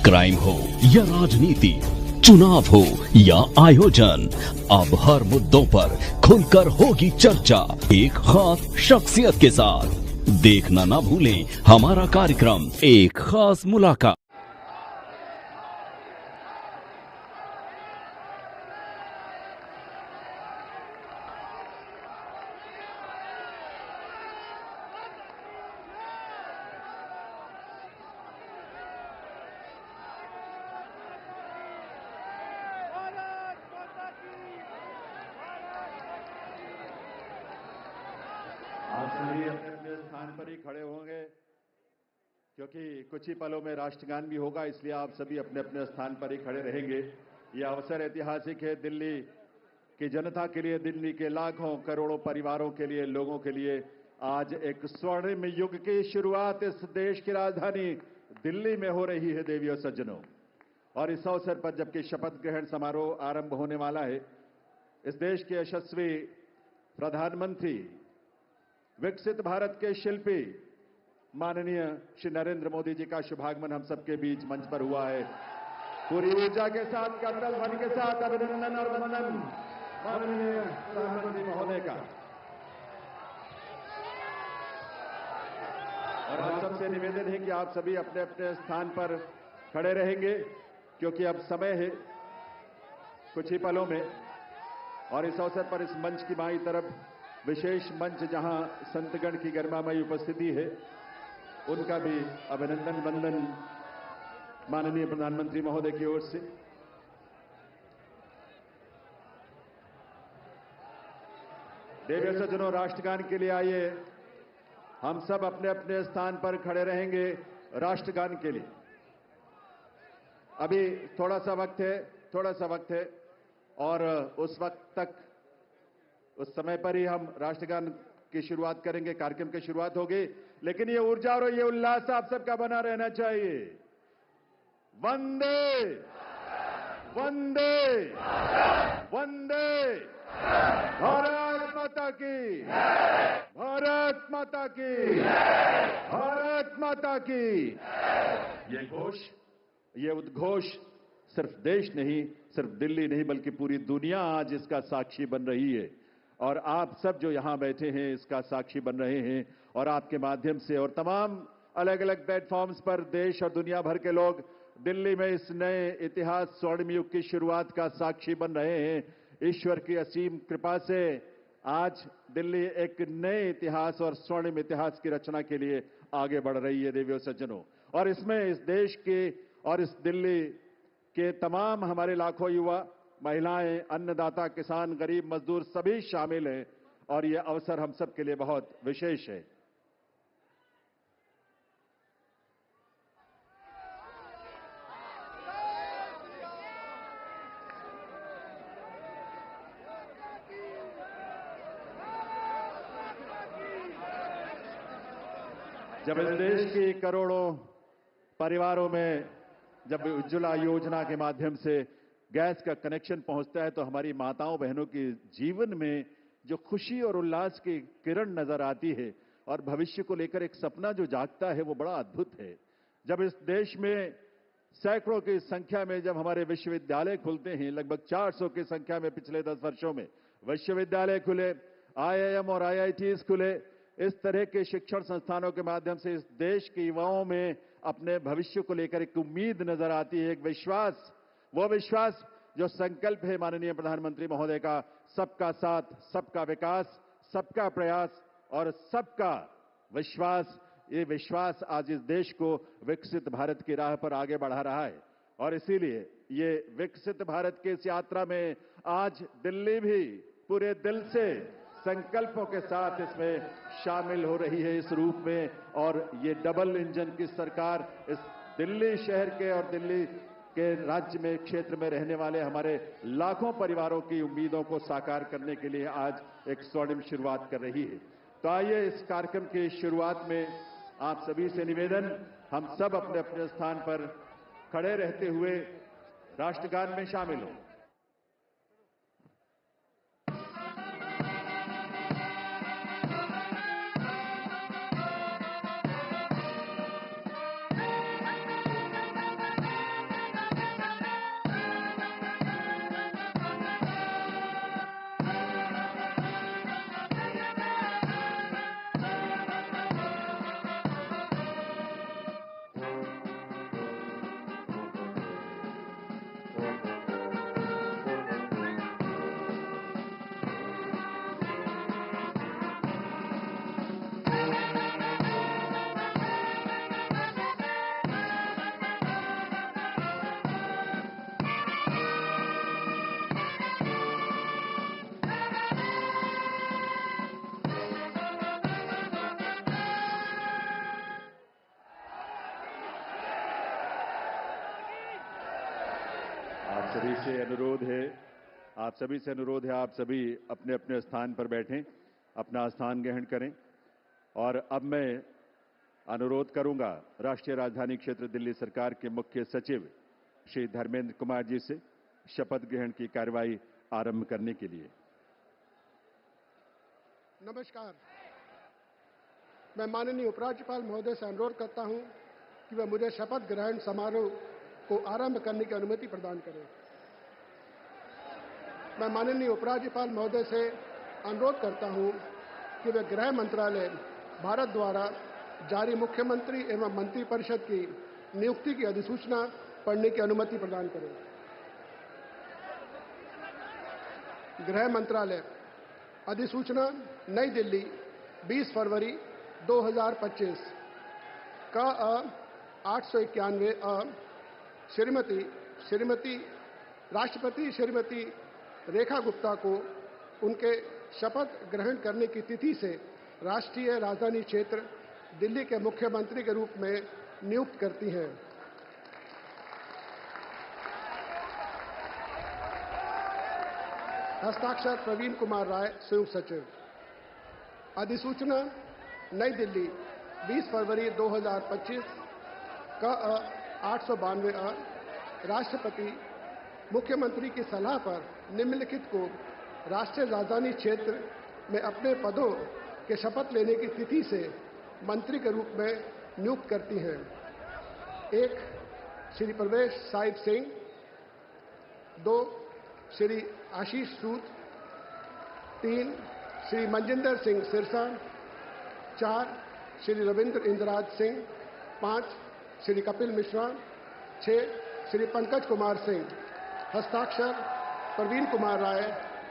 Crime हो या राजनीति, चुनाव हो या आयोजन, अब हर मुद्दों पर खुलकर होगी चर्चा एक खास शख्सियत के साथ। देखना ना भूलें हमारा कार्यक्रम एक खास मुलाकात। आप सभी अपने अपने स्थान पर ही खड़े होंगे क्योंकि कुछ ही पलों में राष्ट्रगान भी होगा, इसलिए आप सभी अपने अपने स्थान पर ही खड़े रहेंगे। ये अवसर ऐतिहासिक है दिल्ली की जनता के लिए, दिल्ली के लाखों करोड़ों परिवारों के लिए, लोगों के लिए। आज एक स्वर्णिम युग की शुरुआत इस देश की राजधानी दिल्ली में हो रही है देवियों सज्जनों। और इस अवसर पर जबकि शपथ ग्रहण समारोह आरंभ होने वाला है, इस देश के यशस्वी प्रधानमंत्री, विकसित भारत के शिल्पी माननीय श्री नरेंद्र मोदी जी का शुभागमन हम सबके बीच मंच पर हुआ है। पूरी ऊर्जा के साथ, करतल ध्वनि के साथ अभिनंदन और वंदन माननीय प्रधानमंत्री महोदय का। और आप सबसे निवेदन है कि आप सभी अपने अपने स्थान पर खड़े रहेंगे क्योंकि अब समय है कुछ ही पलों में। और इस अवसर पर इस मंच की बाईं तरफ विशेष मंच जहां संतगण की गरिमामयी उपस्थिति है, उनका भी अभिनंदन वंदन माननीय प्रधानमंत्री महोदय की ओर से। देवियों सज्जनों, राष्ट्रगान के लिए आइए, हम सब अपने अपने स्थान पर खड़े रहेंगे राष्ट्रगान के लिए। अभी थोड़ा सा वक्त है और उस वक्त तक, उस समय पर ही हम राष्ट्रगान की शुरुआत करेंगे, कार्यक्रम की शुरुआत होगी। लेकिन ये ऊर्जा और ये उल्लास आप सबका बना रहना चाहिए। वंदे वंदे वंदे, भारत माता की, भारत माता की, भारत माता की। ये घोष, ये उद्घोष सिर्फ देश नहीं, सिर्फ दिल्ली नहीं, बल्कि पूरी दुनिया आज इसका साक्षी बन रही है। और आप सब जो यहां बैठे हैं इसका साक्षी बन रहे हैं। और आपके माध्यम से और तमाम अलग अलग प्लेटफॉर्म्स पर देश और दुनिया भर के लोग दिल्ली में इस नए इतिहास, स्वर्णिम युग की शुरुआत का साक्षी बन रहे हैं। ईश्वर की असीम कृपा से आज दिल्ली एक नए इतिहास और स्वर्णिम इतिहास की रचना के लिए आगे बढ़ रही है देवियों सज्जनों। और इसमें इस देश के और इस दिल्ली के तमाम हमारे लाखों युवा, महिलाएं, अन्नदाता, किसान, गरीब, मजदूर सभी शामिल हैं। और यह अवसर हम सब के लिए बहुत विशेष है। जब इस देश की करोड़ों परिवारों में जब उज्ज्वला योजना के माध्यम से गैस का कनेक्शन पहुंचता है तो हमारी माताओं बहनों के जीवन में जो खुशी और उल्लास की किरण नजर आती है और भविष्य को लेकर एक सपना जो जागता है, वो बड़ा अद्भुत है। जब इस देश में सैकड़ों की संख्या में जब हमारे विश्वविद्यालय खुलते हैं, लगभग 400 की संख्या में पिछले 10 वर्षों में विश्वविद्यालय खुले, IIM और IITs खुले, इस तरह के शिक्षण संस्थानों के माध्यम से इस देश के युवाओं में अपने भविष्य को लेकर एक उम्मीद नजर आती है, एक विश्वास। वो विश्वास जो संकल्प है माननीय प्रधानमंत्री महोदय का, सबका साथ, सबका विकास, सबका प्रयास और सबका विश्वास। ये विश्वास आज इस देश को विकसित भारत की राह पर आगे बढ़ा रहा है। और इसीलिए ये विकसित भारत की इस यात्रा में आज दिल्ली भी पूरे दिल से संकल्पों के साथ इसमें शामिल हो रही है इस रूप में। और ये डबल इंजन की सरकार इस दिल्ली शहर के और दिल्ली के राज्य में, क्षेत्र में रहने वाले हमारे लाखों परिवारों की उम्मीदों को साकार करने के लिए आज एक स्वर्णिम शुरुआत कर रही है। तो आइए इस कार्यक्रम की शुरुआत में आप सभी से निवेदन, हम सब अपने अपने स्थान पर खड़े रहते हुए राष्ट्रगान में शामिल हों। आप सभी से अनुरोध है आप सभी अपने अपने स्थान पर बैठें, अपना स्थान ग्रहण करें। और अब मैं अनुरोध करूंगा राष्ट्रीय राजधानी क्षेत्र दिल्ली सरकार के मुख्य सचिव श्री धर्मेंद्र कुमार जी से शपथ ग्रहण की कार्रवाई आरंभ करने के लिए। नमस्कार। मैं माननीय उपराज्यपाल महोदय से अनुरोध करता हूं कि वह मुझे शपथ ग्रहण समारोह को आरंभ करने की अनुमति प्रदान करें। मैं माननीय उपराज्यपाल महोदय से अनुरोध करता हूं कि वे गृह मंत्रालय भारत द्वारा जारी मुख्यमंत्री एवं मंत्रिपरिषद की नियुक्ति की अधिसूचना पढ़ने की अनुमति प्रदान करें। गृह मंत्रालय अधिसूचना नई दिल्ली 20 फरवरी 2025 का 891 श्रीमती राष्ट्रपति श्रीमती रेखा गुप्ता को उनके शपथ ग्रहण करने की तिथि से राष्ट्रीय राजधानी क्षेत्र दिल्ली के मुख्यमंत्री के रूप में नियुक्त करती हैं। हस्ताक्षर प्रवीण कुमार राय, संयुक्त सचिव। अधिसूचना नई दिल्ली 20 फरवरी 2025 का 892 राष्ट्रपति मुख्यमंत्री की सलाह पर निम्नलिखित को राष्ट्रीय राजधानी क्षेत्र में अपने पदों के शपथ लेने की तिथि से मंत्री के रूप में नियुक्त करती हैं। 1 श्री प्रवेश साहिब सिंह, 2 श्री आशीष सूद, 3 श्री मनजिंदर सिंह सिरसा, 4 श्री रविंद्र इंद्राज सिंह, 5 श्री कपिल मिश्रा, 6 श्री पंकज कुमार सिंह। हस्ताक्षर प्रवीण कुमार राय,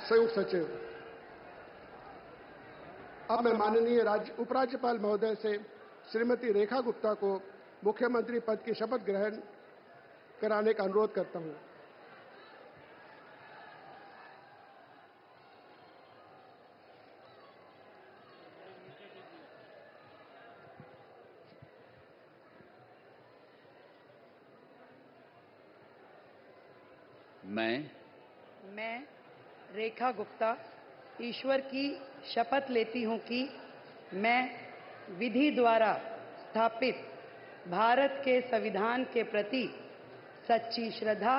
संयुक्त सचिव। अब मैं माननीय उपराज्यपाल महोदय से श्रीमती रेखा गुप्ता को मुख्यमंत्री पद की शपथ ग्रहण कराने का अनुरोध करता हूं। मैं रेखा गुप्ता ईश्वर की शपथ लेती हूं कि मैं विधि द्वारा स्थापित भारत के संविधान के प्रति सच्ची श्रद्धा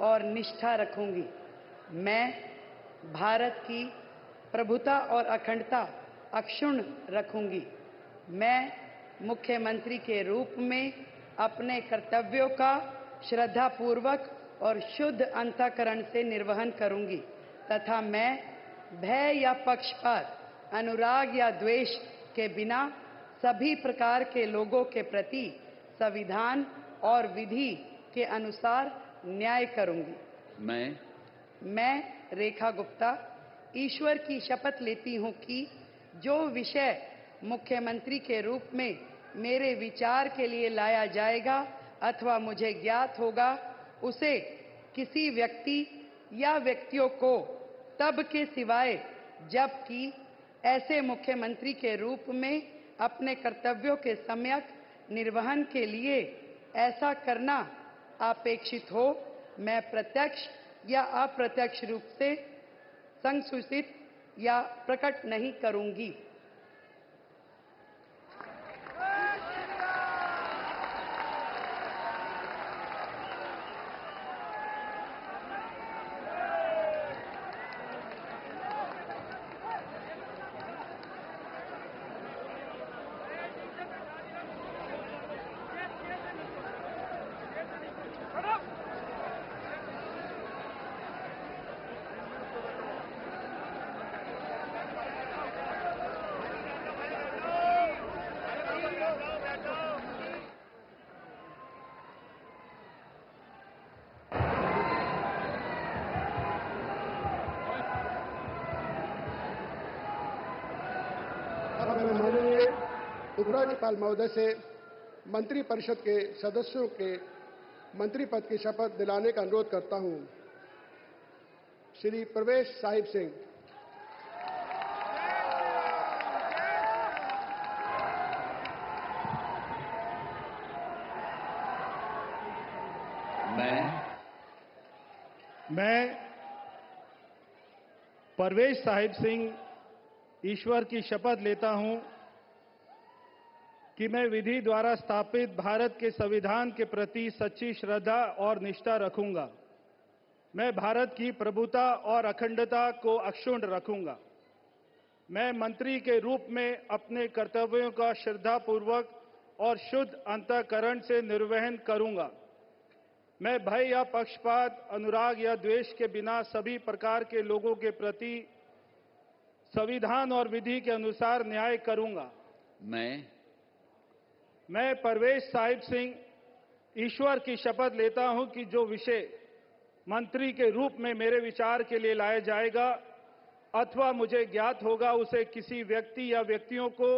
और निष्ठा रखूंगी। मैं भारत की प्रभुता और अखंडता अक्षुण्ण रखूंगी। मैं मुख्यमंत्री के रूप में अपने कर्तव्यों का श्रद्धापूर्वक और शुद्ध अंतःकरण से निर्वहन करूंगी तथा मैं भय या पक्षपात, अनुराग या द्वेष के बिना सभी प्रकार के लोगों के प्रति संविधान और विधि के अनुसार न्याय करूंगी। मैं रेखा गुप्ता ईश्वर की शपथ लेती हूं कि जो विषय मुख्यमंत्री के रूप में मेरे विचार के लिए लाया जाएगा अथवा मुझे ज्ञात होगा, उसे किसी व्यक्ति या व्यक्तियों को तब के सिवाय जबकि ऐसे मुख्यमंत्री के रूप में अपने कर्तव्यों के सम्यक निर्वहन के लिए ऐसा करना अपेक्षित हो, मैं प्रत्यक्ष या अप्रत्यक्ष रूप से संसूचित या प्रकट नहीं करूंगी। माननीय उपराज्यपाल महोदय से मंत्रिपरिषद के सदस्यों के मंत्री पद की शपथ दिलाने का अनुरोध करता हूं। श्री प्रवेश साहिब सिंह, परवेज साहिब सिंह ईश्वर की शपथ लेता हूं कि मैं विधि द्वारा स्थापित भारत के संविधान के प्रति सच्ची श्रद्धा और निष्ठा रखूंगा। मैं भारत की प्रभुता और अखंडता को अक्षुण्ण रखूंगा। मैं मंत्री के रूप में अपने कर्तव्यों का श्रद्धापूर्वक और शुद्ध अंतःकरण से निर्वहन करूंगा। मैं भय या पक्षपात, अनुराग या द्वेष के बिना सभी प्रकार के लोगों के प्रति संविधान और विधि के अनुसार न्याय करूंगा। मैं परवेज साहिब सिंह ईश्वर की शपथ लेता हूं कि जो विषय मंत्री के रूप में मेरे विचार के लिए लाया जाएगा अथवा मुझे ज्ञात होगा, उसे किसी व्यक्ति या व्यक्तियों को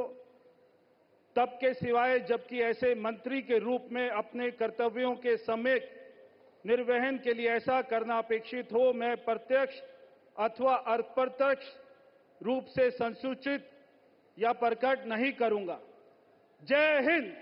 तब के सिवाय जबकि ऐसे मंत्री के रूप में अपने कर्तव्यों के सम्यक निर्वहन के लिए ऐसा करना अपेक्षित हो, मैं प्रत्यक्ष अथवा अप्रत्यक्ष रूप से संसूचित या प्रकट नहीं करूंगा। जय हिंद।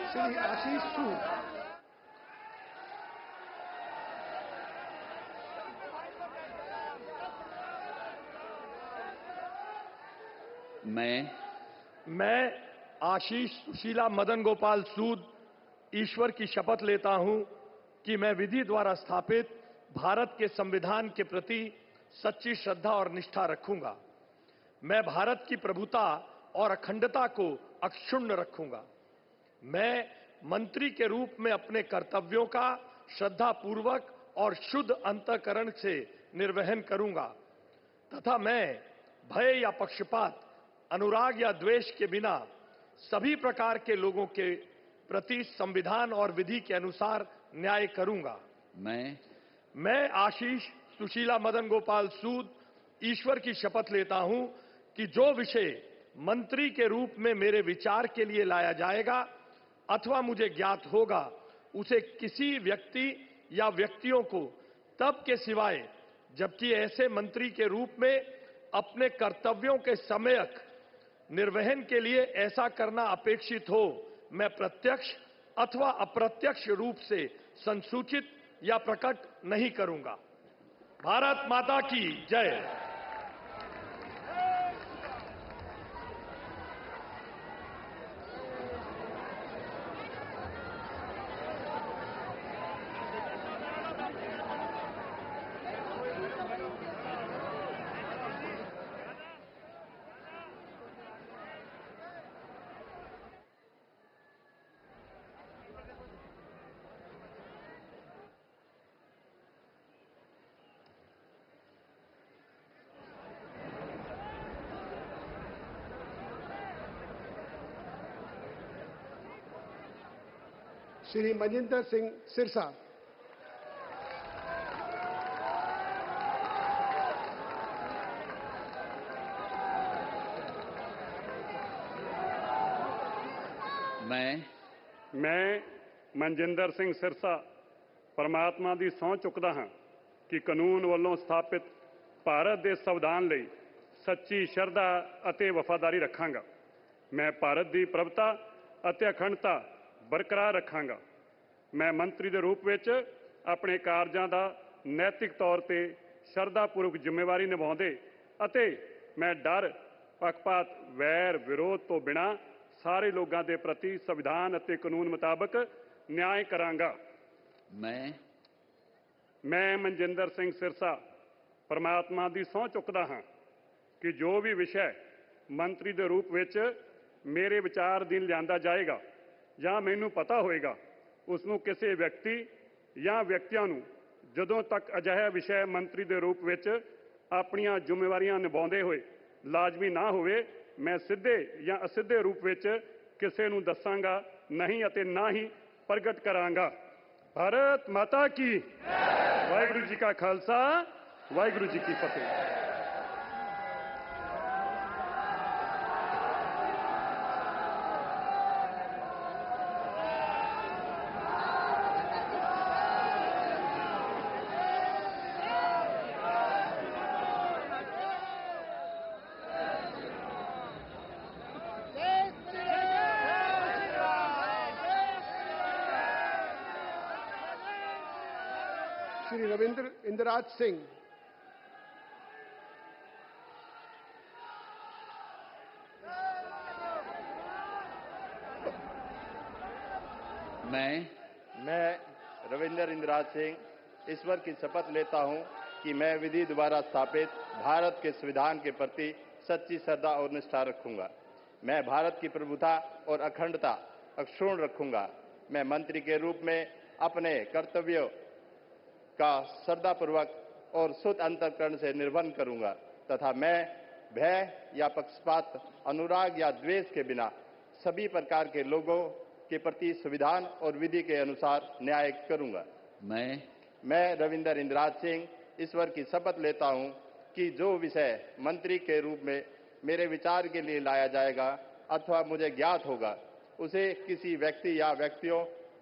श्री आशीष सूद। मैं आशीष सुशीला मदन गोपाल सूद ईश्वर की शपथ लेता हूं कि मैं विधि द्वारा स्थापित भारत के संविधान के प्रति सच्ची श्रद्धा और निष्ठा रखूंगा। मैं भारत की प्रभुता और अखंडता को अक्षुण्ण रखूंगा। मैं मंत्री के रूप में अपने कर्तव्यों का श्रद्धापूर्वक और शुद्ध अंतःकरण से निर्वहन करूंगा तथा मैं भय या पक्षपात, अनुराग या द्वेष के बिना सभी प्रकार के लोगों के प्रति संविधान और विधि के अनुसार न्याय करूंगा। मैं आशीष सुशीला मदन गोपाल सूद ईश्वर की शपथ लेता हूं कि जो विषय मंत्री के रूप में मेरे विचार के लिए लाया जाएगा अथवा मुझे ज्ञात होगा, उसे किसी व्यक्ति या व्यक्तियों को तब के सिवाय जबकि ऐसे मंत्री के रूप में अपने कर्तव्यों के सम्यक निर्वहन के लिए ऐसा करना अपेक्षित हो, मैं प्रत्यक्ष अथवा अप्रत्यक्ष रूप से संसूचित या प्रकट नहीं करूंगा। भारत माता की जय। श्री मजिंदर सिंह सिरसा। मैं मनजिंदर सिंह सिरसा परमात्मा ਦੀ ਸਹੁੰ ਚੁੱਕਦਾ ਹਾਂ ਕਿ ਕਾਨੂੰਨ ਵੱਲੋਂ ਸਥਾਪਿਤ ਭਾਰਤ ਦੇ ਸੰਵਿਧਾਨ ਲਈ ਸੱਚੀ ਸ਼ਰਧਾ ਅਤੇ ਵਫਾਦਾਰੀ ਰੱਖਾਂਗਾ। ਮੈਂ ਭਾਰਤ ਦੀ ਪ੍ਰਭੁਤਾ ਅਤੇ ਅਖੰਡਤਾ ਬਰਕਰਾਰ ਰੱਖਾਂਗਾ। ਮੈਂ ਮੰਤਰੀ ਦੇ ਰੂਪ ਵਿੱਚ ਆਪਣੇ ਕਾਰਜਾਂ ਦਾ ਨੈਤਿਕ ਤੌਰ ਤੇ ਸ਼ਰਧਾਪੂਰਵਕ ਜ਼ਿੰਮੇਵਾਰੀ ਨਿਭਾਉਂਦੇ ਅਤੇ ਮੈਂ ਡਰ, ਪੱਖਪਾਤ, ਵੈਰ, ਵਿਰੋਧ ਤੋਂ ਬਿਨਾਂ ਸਾਰੇ ਲੋਕਾਂ ਦੇ ਪ੍ਰਤੀ ਸੰਵਿਧਾਨ ਅਤੇ ਕਾਨੂੰਨ ਮੁਤਾਬਕ ਨਿਆਂ ਕਰਾਂਗਾ। ਮੈਂ ਮਨਜਿੰਦਰ ਸਿੰਘ ਸਿਰਸਾ ਪਰਮਾਤਮਾ ਦੀ ਸਹੁੰ ਚੁੱਕਦਾ ਹਾਂ ਕਿ ਜੋ ਵੀ ਵਿਸ਼ਾ ਮੰਤਰੀ ਦੇ ਰੂਪ ਵਿੱਚ ਮੇਰੇ ਵਿਚਾਰ ਅਧੀਨ ਲਿਆਂਦਾ ਜਾਏਗਾ ਜਾਂ ਮੈਨੂੰ ਪਤਾ ਹੋਏਗਾ, ਉਸ ਨੂੰ ਕਿਸੇ ਵਿਅਕਤੀ ਜਾਂ ਵਿਅਕਤੀਆਂ ਨੂੰ ਜਦੋਂ ਤੱਕ ਅਜਿਹਾ ਵਿਸ਼ਾ ਮੰਤਰੀ ਦੇ ਰੂਪ ਵਿੱਚ ਆਪਣੀਆਂ ਜ਼ਿੰਮੇਵਾਰੀਆਂ ਨਿਭਾਉਂਦੇ ਹੋਏ ਲਾਜ਼ਮੀ ਨਾ ਹੋਵੇ, ਮੈਂ ਸਿੱਧੇ ਜਾਂ ਅਸਿੱਧੇ ਰੂਪ ਵਿੱਚ ਕਿਸੇ ਨੂੰ ਦੱਸਾਂਗਾ ਨਹੀਂ ਅਤੇ ਨਾ ਹੀ ਪ੍ਰਗਟ ਕਰਾਂਗਾ। ਭਾਰਤ ਮਾਤਾ ਕੀ। ਵਾਹਿਗੁਰੂ ਜੀ ਕਾ ਖਾਲਸਾ, वाहिगुरु जी की फतेह। श्री रविंद्र इंदिराज सिंह। मैं रविंद्र इंदिराज सिंह ईश्वर की शपथ लेता हूं कि मैं विधि द्वारा स्थापित भारत के संविधान के प्रति सच्ची श्रद्धा और निष्ठा रखूंगा। मैं भारत की प्रभुता और अखंडता अक्षुण्ण रखूंगा। मैं मंत्री के रूप में अपने कर्तव्यों का श्रद्धापूर्वक और शुद्ध अंतःकरण से निर्वहन करूंगा तथा मैं भय या पक्षपात, अनुराग या द्वेष के बिना सभी प्रकार के लोगों के प्रति संविधान और विधि के अनुसार न्याय करूंगा। मैं रविंद्र इंदिराज सिंह ईश्वर की शपथ लेता हूं कि जो विषय मंत्री के रूप में मेरे विचार के लिए लाया जाएगा अथवा मुझे ज्ञात होगा, उसे किसी व्यक्ति या व्यक्तियों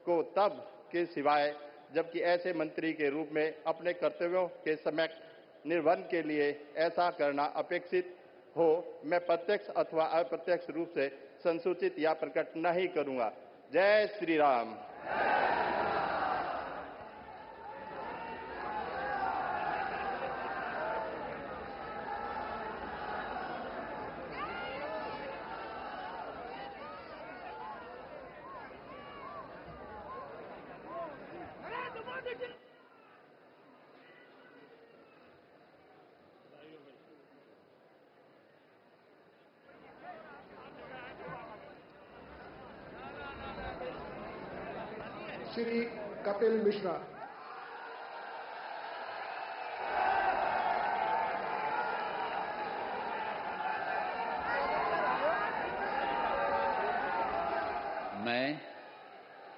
को तब के सिवाय जबकि ऐसे मंत्री के रूप में अपने कर्तव्यों के सम्यक निर्वहन के लिए ऐसा करना अपेक्षित हो, मैं प्रत्यक्ष अथवा अप्रत्यक्ष रूप से संसूचित या प्रकट नहीं करूंगा। जय श्री राम। श्री कपिल मिश्रा।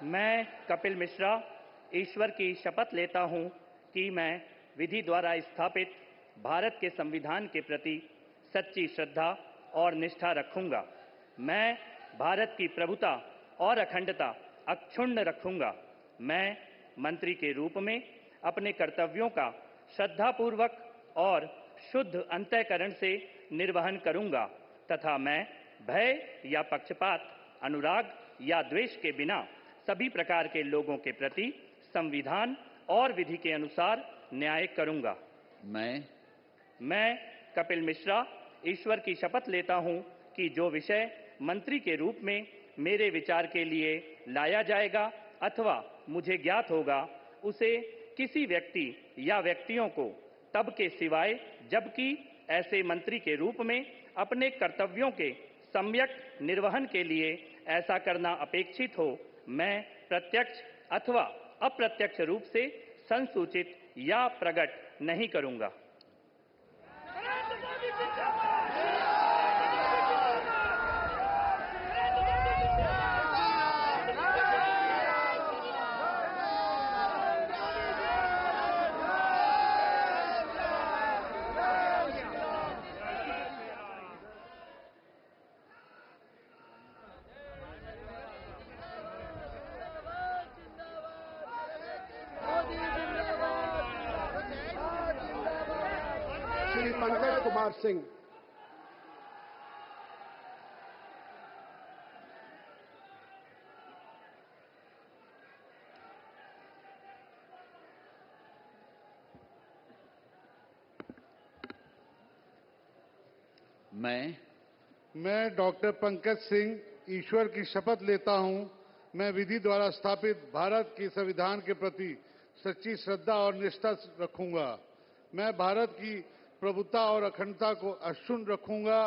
मैं कपिल मिश्रा ईश्वर की शपथ लेता हूं कि मैं विधि द्वारा स्थापित भारत के संविधान के प्रति सच्ची श्रद्धा और निष्ठा रखूंगा। मैं भारत की प्रभुता और अखंडता अक्षुण्ण रखूंगा। मैं मंत्री के रूप में अपने कर्तव्यों का श्रद्धापूर्वक और शुद्ध अंतःकरण से निर्वहन करूंगा तथा मैं भय या पक्षपात, अनुराग या द्वेष के बिना सभी प्रकार के लोगों के प्रति संविधान और विधि के अनुसार न्याय करूंगा। मैं कपिल मिश्रा ईश्वर की शपथ लेता हूं कि जो विषय मंत्री के रूप में मेरे विचार के लिए लाया जाएगा अथवा मुझे ज्ञात होगा, उसे किसी व्यक्ति या व्यक्तियों को तब के सिवाय जबकि ऐसे मंत्री के रूप में अपने कर्तव्यों के सम्यक निर्वहन के लिए ऐसा करना अपेक्षित हो, मैं प्रत्यक्ष अथवा अप्रत्यक्ष रूप से संसूचित या प्रकट नहीं करूंगा। श्री पंकज कुमार सिंह। मैं डॉक्टर पंकज सिंह ईश्वर की शपथ लेता हूं, मैं विधि द्वारा स्थापित भारत के संविधान के प्रति सच्ची श्रद्धा और निष्ठा रखूंगा। मैं भारत की प्रभुता और अखंडता को अक्षुण्ण रखूंगा।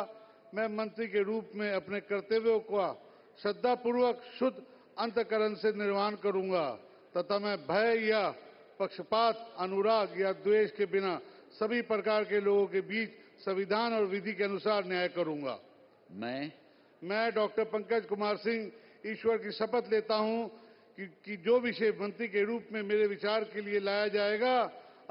मैं मंत्री के रूप में अपने कर्तव्यों का श्रद्धापूर्वक शुद्ध अंतःकरण से निर्वहन करूंगा तथा मैं भय या पक्षपात, अनुराग या द्वेष के बिना सभी प्रकार के लोगों के बीच संविधान और विधि के अनुसार न्याय करूंगा। मैं डॉक्टर पंकज कुमार सिंह ईश्वर की शपथ लेता हूं कि जो विषय मंत्री के रूप में मेरे विचार के लिए लाया जाएगा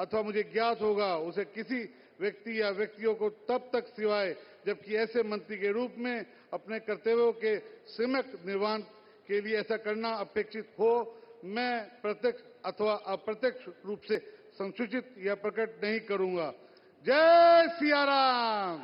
अथवा मुझे ज्ञात होगा उसे किसी व्यक्ति या व्यक्तियों को तब तक सिवाय जबकि ऐसे मंत्री के रूप में अपने कर्तव्यों के सम्यक निर्वहन के लिए ऐसा करना अपेक्षित हो, मैं प्रत्यक्ष अथवा अप्रत्यक्ष रूप से संसूचित या प्रकट नहीं करूंगा। जय सिया राम।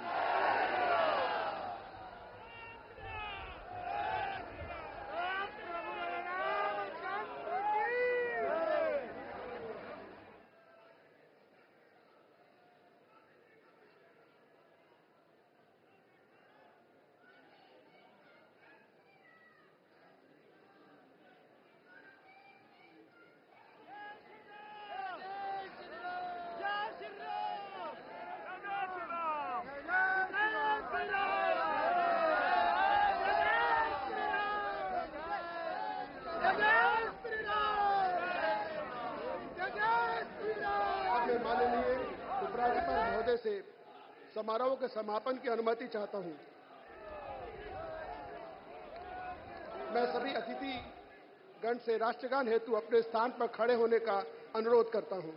माननीय उपराज्यपाल महोदय से समारोह के समापन की अनुमति चाहता हूं। मैं सभी अतिथि गण से राष्ट्रगान हेतु अपने स्थान पर खड़े होने का अनुरोध करता हूं।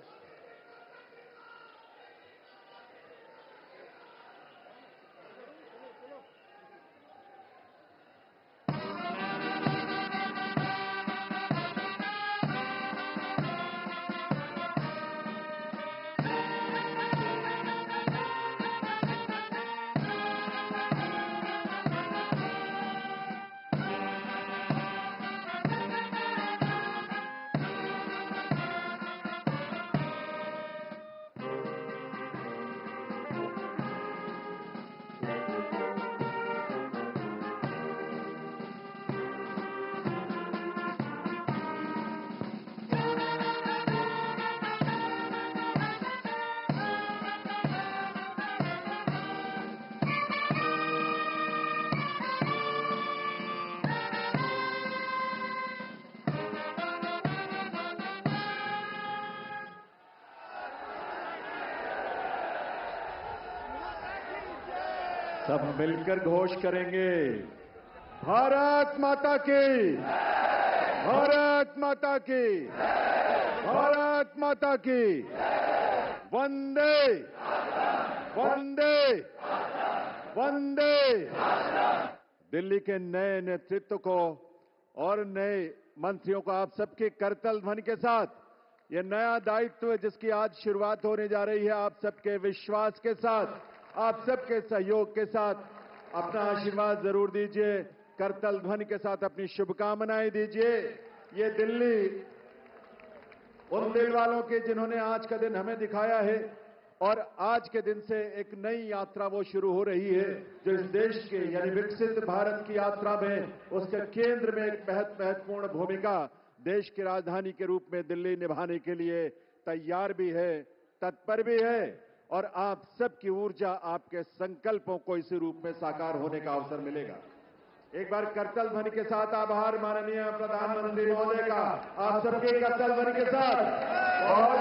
सब मिलकर घोष करेंगे, भारत माता की, भारत माता की, भारत माता की, वंदे वंदे वंदे। दिल्ली के नए नेतृत्व को और नए मंत्रियों को आप सबके करतल ध्वनि के साथ ये नया दायित्व जिसकी आज शुरुआत होने जा रही है, आप सबके विश्वास के साथ, आप सबके सहयोग के साथ अपना आशीर्वाद जरूर दीजिए, करतल ध्वनि के साथ अपनी शुभकामनाएं दीजिए। ये दिल्ली उन दिल वालों के जिन्होंने आज का दिन हमें दिखाया है और आज के दिन से एक नई यात्रा वो शुरू हो रही है जो इस देश के यानी विकसित भारत की यात्रा में उसके केंद्र में एक महत्वपूर्ण भूमिका देश की राजधानी के रूप में दिल्ली निभाने के लिए तैयार भी है, तत्पर भी है और आप सबकी ऊर्जा, आपके संकल्पों को इसी रूप में साकार होने का अवसर मिलेगा। एक बार करतल ध्वनि के साथ आभार माननीय प्रधानमंत्री महोदय का, आप सबके करतल ध्वनि के साथ। और